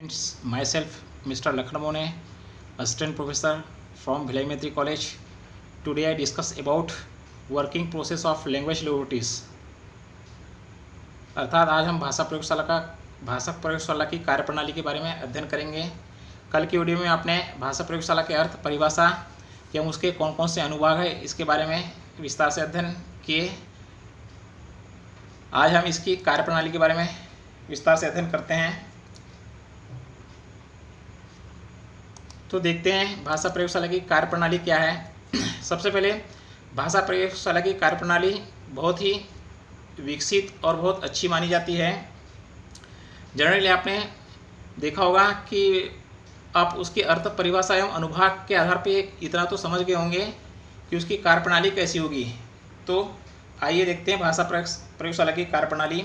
It's myself, Mr. Lakhnamone, Assistant Professor from Bhilai Maitri College. Today I discuss about working process of language laboratories. अर्थात आज हम भाषा प्रयोगशाला की कार्यप्रणाली के बारे में अध्ययन करेंगे। कल की वीडियो में आपने भाषा प्रयोगशाला के अर्थ, परिभाषा एवं उसके कौन कौन से अनुभाग है इसके बारे में विस्तार से अध्ययन किए। आज हम इसकी कार्यप्रणाली के बारे में विस्तार से अध्ययन करते हैं। तो देखते हैं भाषा प्रयोगशाला की कार्यप्रणाली क्या है। सबसे पहले भाषा प्रयोगशाला की कार्यप्रणाली बहुत ही विकसित और बहुत अच्छी मानी जाती है। जनरली आपने देखा होगा कि आप उसकी अर्थ, परिभाषा एवं अनुभाग के आधार पे इतना तो समझ गए होंगे कि उसकी कार्यप्रणाली कैसी होगी। तो आइए देखते हैं भाषा प्रयोगशाला की कार्यप्रणाली।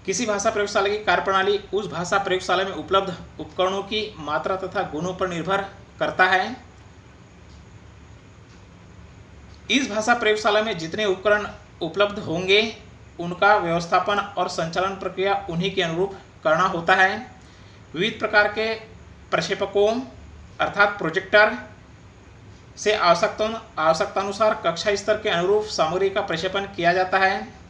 किसी भाषा प्रयोगशाला की कार्यप्रणाली उस भाषा प्रयोगशाला में उपलब्ध उपकरणों की मात्रा तथा गुणों पर निर्भर करता है। इस भाषा प्रयोगशाला में जितने उपकरण उपलब्ध होंगे उनका व्यवस्थापन और संचालन प्रक्रिया उन्हीं के अनुरूप करना होता है। विविध प्रकार के प्रक्षेपकों अर्थात प्रोजेक्टर से आवश्यकतानुसार कक्षा स्तर के अनुरूप सामग्री का प्रक्षेपण किया जाता है।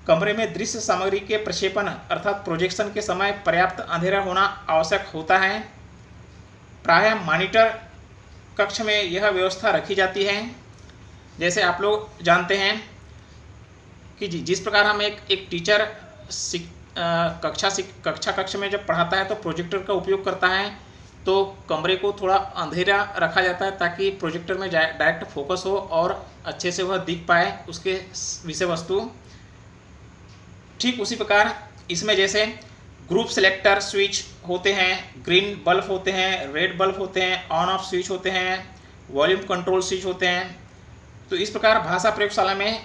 कमरे में दृश्य सामग्री के प्रक्षेपण अर्थात प्रोजेक्शन के समय पर्याप्त अंधेरा होना आवश्यक होता है। प्रायः मॉनिटर कक्ष में यह व्यवस्था रखी जाती है। जैसे आप लोग जानते हैं कि जिस प्रकार हम एक टीचर कक्षा कक्ष में जब पढ़ाता है तो प्रोजेक्टर का उपयोग करता है, तो कमरे को थोड़ा अंधेरा रखा जाता है ताकि प्रोजेक्टर में डायरेक्ट फोकस हो और अच्छे से वह दिख पाए उसके विषय वस्तु। ठीक उसी प्रकार इसमें जैसे ग्रुप सेलेक्टर स्विच होते हैं, ग्रीन बल्ब होते हैं, रेड बल्ब होते हैं, ऑन ऑफ स्विच होते हैं, वॉल्यूम कंट्रोल स्विच होते हैं। तो इस प्रकार भाषा प्रयोगशाला में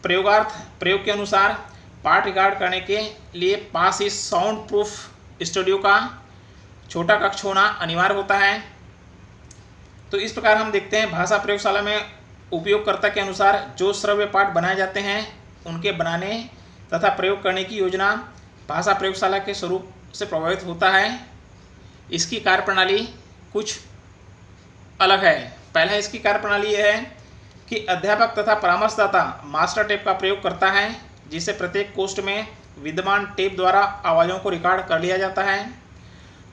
प्रयोग के अनुसार पाठ रिकॉर्ड करने के लिए पास ही साउंड प्रूफ स्टूडियो का छोटा कक्ष होना अनिवार्य होता है। तो इस प्रकार हम देखते हैं भाषा प्रयोगशाला में उपयोगकर्ता के अनुसार जो श्रव्य पाठ बनाए जाते हैं उनके बनाने तथा प्रयोग करने की योजना भाषा प्रयोगशाला के स्वरूप से प्रभावित होता है। इसकी कार्यप्रणाली कुछ अलग है। पहला इसकी कार्यप्रणाली यह है कि अध्यापक तथा परामर्शदाता मास्टर टेप का प्रयोग करता है, जिससे प्रत्येक कोष्ठ में विद्यमान टेप द्वारा आवाज़ों को रिकॉर्ड कर लिया जाता है।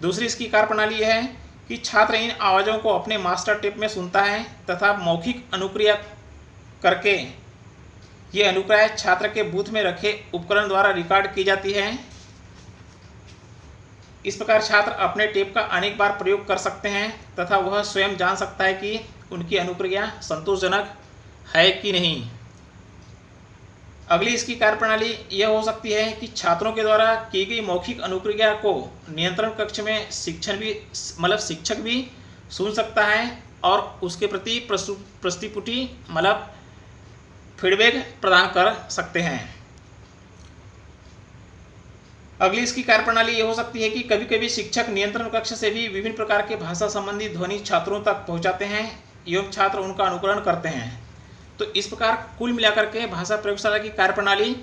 दूसरी इसकी कार्यप्रणाली यह है कि छात्र इन आवाज़ों को अपने मास्टर टेप में सुनता है तथा मौखिक अनुक्रिया करके ये अनुक्रिया छात्र के बूथ में रखे उपकरण द्वारा रिकॉर्ड की जाती है। इस प्रकार छात्र अपने टेप का अनेक बार प्रयोग कर सकते हैं तथा वह स्वयं जान सकता है कि उनकी अनुक्रिया संतोषजनक है कि नहीं। अगली इसकी कार्यप्रणाली यह हो सकती है कि छात्रों के द्वारा की गई मौखिक अनुक्रिया को नियंत्रण कक्ष में शिक्षक भी सुन सकता है और उसके प्रति प्रस्तुति फीडबैक प्रदान कर सकते हैं। अगली इसकी कार्यप्रणाली यह हो सकती है कि कभी कभी शिक्षक नियंत्रण कक्ष से भी विभिन्न प्रकार के भाषा संबंधी ध्वनि छात्रों तक पहुंचाते हैं एवं छात्र उनका अनुकरण करते हैं। तो इस प्रकार कुल मिलाकर के भाषा प्रयोगशाला की कार्यप्रणाली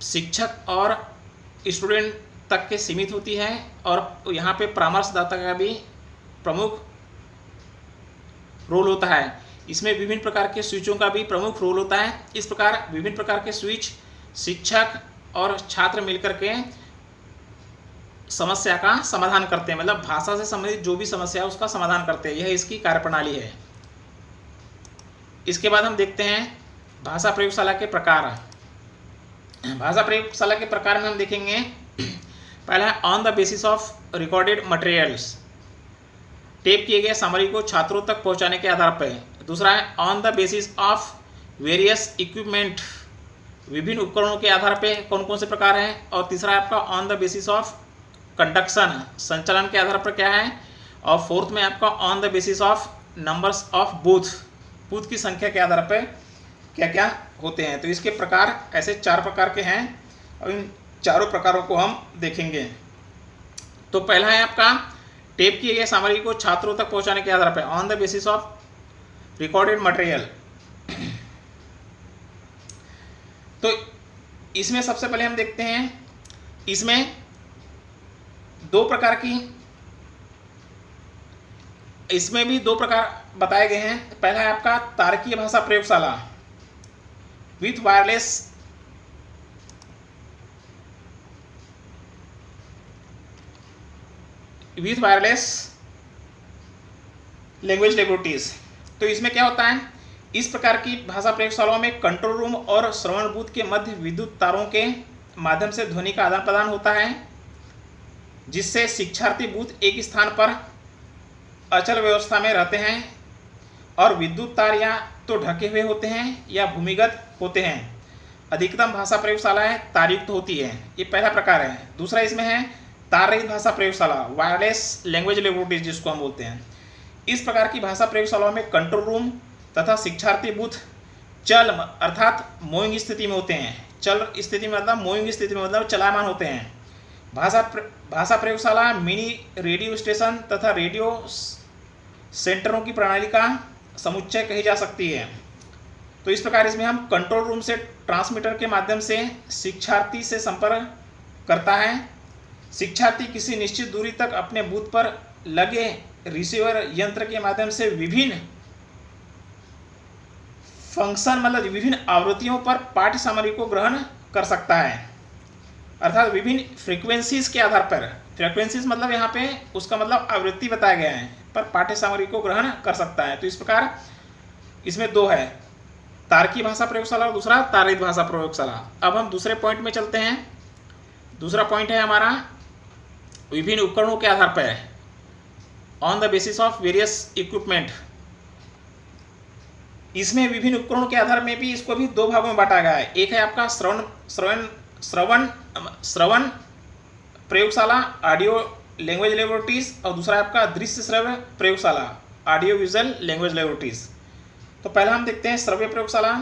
शिक्षक और स्टूडेंट तक के सीमित होती है और यहाँ पे परामर्शदाता का भी प्रमुख रोल होता है। इसमें विभिन्न प्रकार के स्विचों का भी प्रमुख रोल होता है। इस प्रकार विभिन्न प्रकार के स्विच शिक्षक और छात्र मिलकर के समस्या का समाधान करते हैं, मतलब भाषा से संबंधित जो भी समस्या है उसका समाधान करते हैं। यह इसकी कार्यप्रणाली है। इसके बाद हम देखते हैं भाषा प्रयोगशाला के प्रकार। भाषा प्रयोगशाला के प्रकार में हम देखेंगे पहला है on the basis of recorded materials, tape किए गए सामग्री को छात्रों तक पहुंचाने के आधार पर। दूसरा है on the basis of various equipment, विभिन्न उपकरणों के आधार पर कौन कौन से प्रकार हैं। और तीसरा है आपका on the basis of conduction, संचालन के आधार पर क्या है। और फोर्थ में आपका on the basis of numbers of booth की संख्या के आधार पर क्या क्या होते हैं। तो इसके प्रकार ऐसे 4 प्रकार के हैं और इन चारों प्रकारों को हम देखेंगे। तो पहला है आपका टेप किए गए सामग्री को छात्रों तक पहुंचाने के आधार पर on the basis of recorded material. तो इसमें सबसे पहले हम देखते हैं इसमें दो प्रकार की, इसमें भी दो प्रकार बताए गए हैं। पहला है आपका तारकीय भाषा प्रयोगशाला विथ वायरलेस लैंग्वेज लेबोरेटरीज। तो इसमें क्या होता है, इस प्रकार की भाषा प्रयोगशालाओं में कंट्रोल रूम और श्रवण बूथ के मध्य विद्युत तारों के माध्यम से ध्वनि का आदान प्रदान होता है, जिससे शिक्षार्थी बूथ एक स्थान पर अचल व्यवस्था में रहते हैं और विद्युत तार या तो ढके हुए होते हैं या भूमिगत होते हैं। अधिकतम भाषा प्रयोगशालाएं तारयुक्त होती है, ये पहला प्रकार है। दूसरा इसमें है तार रहित भाषा प्रयोगशाला, वायरलेस लैंग्वेज लेबोरेटरीज जिसको हम बोलते हैं। इस प्रकार की भाषा प्रयोगशालाओं में कंट्रोल रूम तथा शिक्षार्थी बूथ चल अर्थात मूविंग स्थिति में होते हैं। चल स्थिति में मतलब मूविंग स्थिति में मतलब चलायमान होते हैं। भाषा प्रयोगशाला मिनी रेडियो स्टेशन तथा रेडियो सेंटरों की प्रणाली का समुच्चय कही जा सकती है। तो इस प्रकार इसमें हम कंट्रोल रूम से ट्रांसमीटर के माध्यम से शिक्षार्थी से संपर्क करता है। शिक्षार्थी किसी निश्चित दूरी तक अपने बूथ पर लगे रिसीवर यंत्र के माध्यम से विभिन्न फंक्शन मतलब विभिन्न आवृत्तियों पर पाठ्य सामग्री को ग्रहण कर सकता है, अर्थात विभिन्न फ्रीक्वेंसीज के आधार पर। फ्रीक्वेंसीज मतलब यहाँ पे उसका मतलब आवृत्ति बताया गया है, पर पाठ्य सामग्री को ग्रहण कर सकता है। तो इस प्रकार इसमें दो है, तारकीय भाषा प्रयोगशाला और दूसरा तार रहित भाषा प्रयोगशाला। अब हम दूसरे पॉइंट में चलते हैं। दूसरा पॉइंट है हमारा विभिन्न उपकरणों के आधार पर, on the basis of various equipment. इसमें विभिन्न उपकरणों के आधार में भी इसको भी दो भागों में बांटा गया है। एक है आपका श्रवण प्रयोगशाला ऑडियो लैंग्वेज लेबोरेटरीज, और दूसरा है आपका दृश्य श्रव्य प्रयोगशाला ऑडियो विजुअल लैंग्वेज लेबोरेटरीज। तो पहला हम देखते हैं श्रव्य प्रयोगशाला।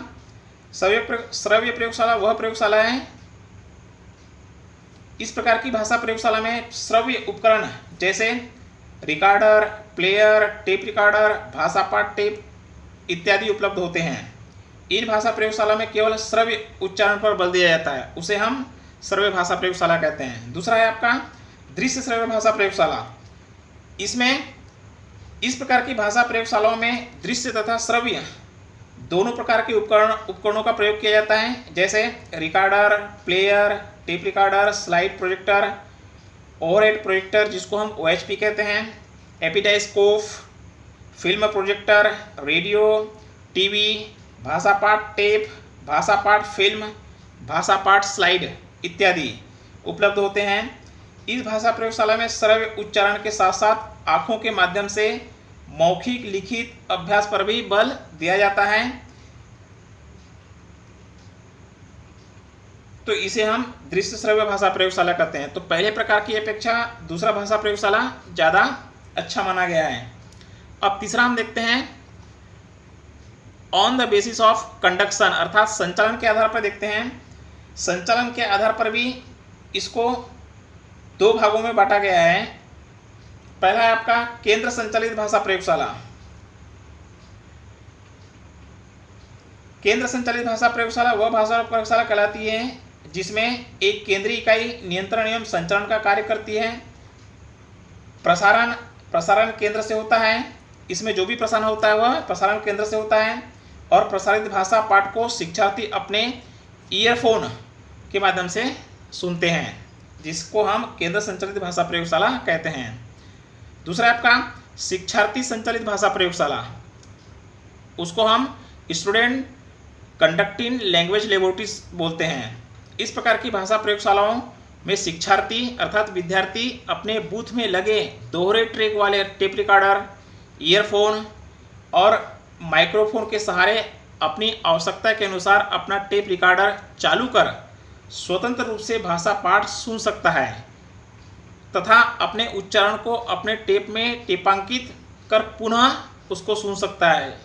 श्रव्य प्रयोगशाला वह प्रयोगशाला है, इस प्रकार की भाषा प्रयोगशाला में श्रव्य उपकरण जैसे रिकॉर्डर, प्लेयर, टेप रिकॉर्डर, भाषा पाठ टेप इत्यादि उपलब्ध होते हैं। इन भाषा प्रयोगशाला में केवल श्रव्य उच्चारण पर बल दिया जाता है, उसे हम श्रव्य भाषा प्रयोगशाला कहते हैं। दूसरा है आपका दृश्य श्रव्य भाषा प्रयोगशाला। इसमें इस प्रकार की भाषा प्रयोगशालाओं में दृश्य तथा श्रव्य दोनों प्रकार के उपकरणों का प्रयोग किया जाता है, जैसे recorder, player, tape recorder, slide projector, overhead projector जिसको हम OHP कहते हैं, एपिडाइस्कोप, फिल्म प्रोजेक्टर, रेडियो, टीवी, भाषा पाठ टेप, भाषा पाठ फिल्म, भाषा पाठ स्लाइड इत्यादि उपलब्ध होते हैं। इस भाषा प्रयोगशाला में श्रव्य उच्चारण के साथ साथ आँखों के माध्यम से मौखिक लिखित अभ्यास पर भी बल दिया जाता है। तो इसे हम दृश्य श्रव्य भाषा प्रयोगशाला कहते हैं। तो पहले प्रकार की अपेक्षा दूसरा भाषा प्रयोगशाला ज़्यादा अच्छा माना गया है। अब तीसरा हम देखते हैं on the basis of conduction, अर्थात संचालन के आधार पर देखते हैं। संचालन के आधार पर भी इसको दो भागों में बांटा गया है। पहला है आपका केंद्र संचालित भाषा प्रयोगशाला। केंद्र संचालित भाषा प्रयोगशाला वह भाषा प्रयोगशाला कहलाती है जिसमें एक केंद्रीय इकाई नियंत्रण एवं संचालन का कार्य करती है। प्रसारण केंद्र से होता है, इसमें जो भी प्रसारण होता है वह प्रसारण केंद्र से होता है, और प्रसारित भाषा पाठ को शिक्षार्थी अपने ईयरफोन के माध्यम से सुनते हैं, जिसको हम केंद्र संचालित भाषा प्रयोगशाला कहते हैं। दूसरा आपका शिक्षार्थी संचालित भाषा प्रयोगशाला, उसको हम स्टूडेंट कंडक्टिंग लैंग्वेज लेबोरेटरीज बोलते हैं। इस प्रकार की भाषा प्रयोगशालाओं में शिक्षार्थी अर्थात विद्यार्थी अपने बूथ में लगे दोहरे ट्रैक वाले टेप रिकॉर्डर, ईयरफोन और माइक्रोफोन के सहारे अपनी आवश्यकता के अनुसार अपना टेप रिकॉर्डर चालू कर स्वतंत्र रूप से भाषा पाठ सुन सकता है तथा अपने उच्चारण को अपने टेप में टेपांकित कर पुनः उसको सुन सकता है,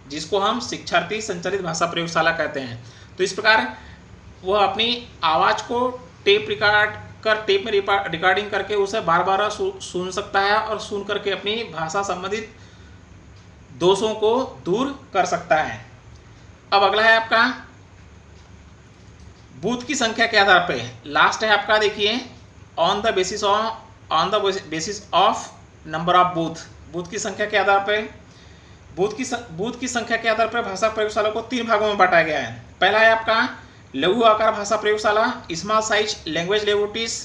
जिसको हम शिक्षार्थी संचालित भाषा प्रयोगशाला कहते हैं। तो इस प्रकार वह अपनी आवाज़ को टेप में रिकॉर्डिंग करके उसे बार बार सुन सकता है और सुन करके अपनी भाषा संबंधित दोषों को दूर कर सकता है। अब अगला है आपका बूथ की संख्या के आधार पे। लास्ट है आपका देखिए on the basis of on the basis of number of booth की संख्या के आधार पर बूथ की संख्या के आधार पर भाषा प्रयोगशाला को 3 भागों में बांटा गया है। पहला है आपका लघु आकार भाषा प्रयोगशाला, स्मॉल साइज लैंग्वेज लेबोरेटरीज।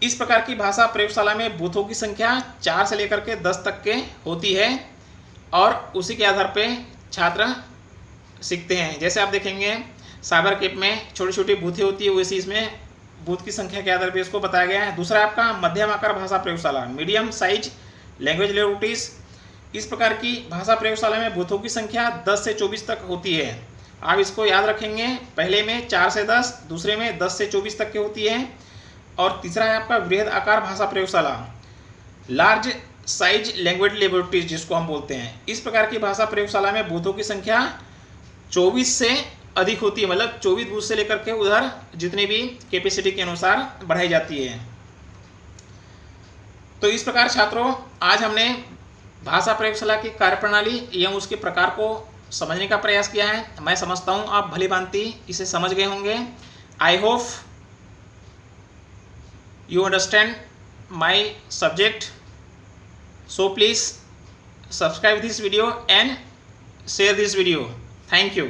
इस प्रकार की भाषा प्रयोगशाला में बूथों की संख्या 4 से लेकर के 10 तक के होती है और उसी के आधार पे छात्र सीखते हैं। जैसे आप देखेंगे साइबर कैफ में छोटी छोटी बूथें होती है, वैसे इसमें बूथ की संख्या के आधार पे इसको बताया गया है। दूसरा आपका मध्यम आकार भाषा प्रयोगशाला, मीडियम साइज लैंग्वेज लेबोरेटरीज। इस प्रकार की भाषा प्रयोगशाला में बूथों की संख्या 10 से 24 तक होती है। आप इसको याद रखेंगे, पहले में 4 से 10, दूसरे में 10 से 24 तक की होती है। और तीसरा है आपका वृहद आकार भाषा प्रयोगशाला, लार्ज साइज लैंग्वेज लेबोरेटरीज जिसको हम बोलते हैं। इस प्रकार की भाषा प्रयोगशाला में बूथों की संख्या 24 से अधिक होती है, मतलब 24 बूथ से लेकर के उधर जितनी भी कैपेसिटी के अनुसार बढ़ाई जाती है। तो इस प्रकार छात्रों आज हमने भाषा प्रयोगशाला की कार्यप्रणाली एवं उसके प्रकार को समझने का प्रयास किया है। मैं समझता हूँ आप भली भांति इसे समझ गए होंगे। I hope you understand my subject, so please subscribe this video and share this video. Thank you.